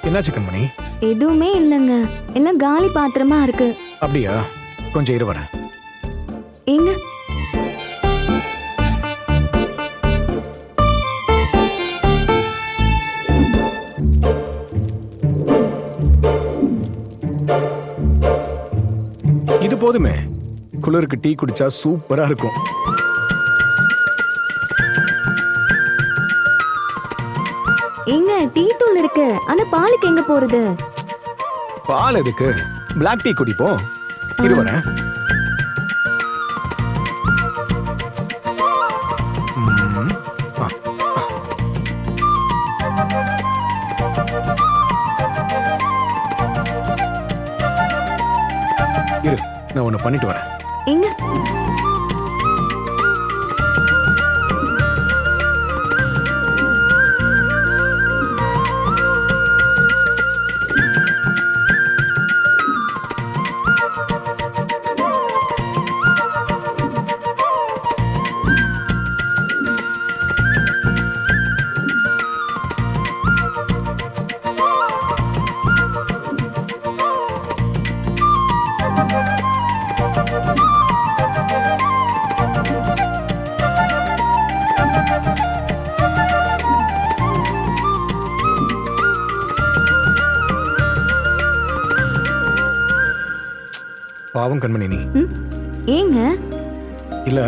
என்னாச்சு கண்மணி? எதுவுமே இல்லைங்க, எல்லாம் காலி பாத்திரமா இருக்கு. அப்படியா? கொஞ்சம் இரு வரேன். ஏங்க, இது போதுமே. குளிருக்கு டீ குடிச்சா சூப்பரா இருக்கும். ஏங்க டீ தூள் இருக்கு, ஆனா பாலுக்கு எங்க போறது? பால் எதுக்கு? பிளாக் டீ குடிப்போம். இரு வரேன். ஆ. இரு, நான் ஒண்ணு பண்ணிட்டு வரேன். ஏங்க, பாவம் கண்மணி நீ. ஏங்க இல்ல,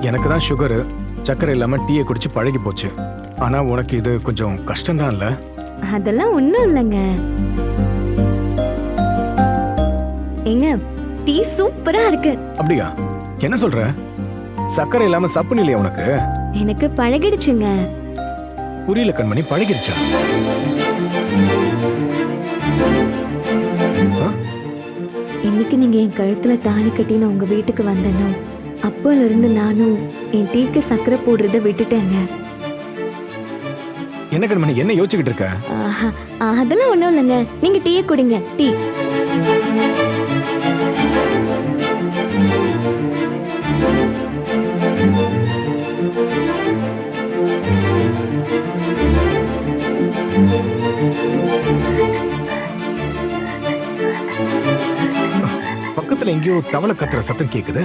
எனக்கு தான் சுகரு, சக்கரை இல்லாம டீயை குடிச்சு பழகி போச்சு. ஆனா உனக்கு இது கொஞ்சம் கஷ்டம்தான் இல்ல? அதெல்லாம் ஒண்ணும் இல்லைங்க. ஏங்க டீ சூப்பரா இருக்கு. அப்படியா? என்ன சொல்ற? சக்கரை இல்லாம சப்புன்னு இல்லையா உனக்கு? எனக்கு பழகிடுச்சுங்க. புரியல கண்மணி, பழகிருச்சா? இன்னைக்கு நீங்க என் கழுத்துல தாலி கட்டின உங்க வீட்டுக்கு வந்தனோ அப்போல இருந்து நானும் என் டீக்கு சக்கரை போடுறத விட்டுட்டேங்க. என்ன கண்மணி, என்ன யோசிச்சுக்கிட்டு இருக்க? ஆஹா, அதெல்லாம் ஒண்ணும் இல்லைங்க. நீங்க டீயை குடிங்க. டீ. பக்கத்துல எங்கேயோ தவளை கத்துற சத்தம் கேக்குது.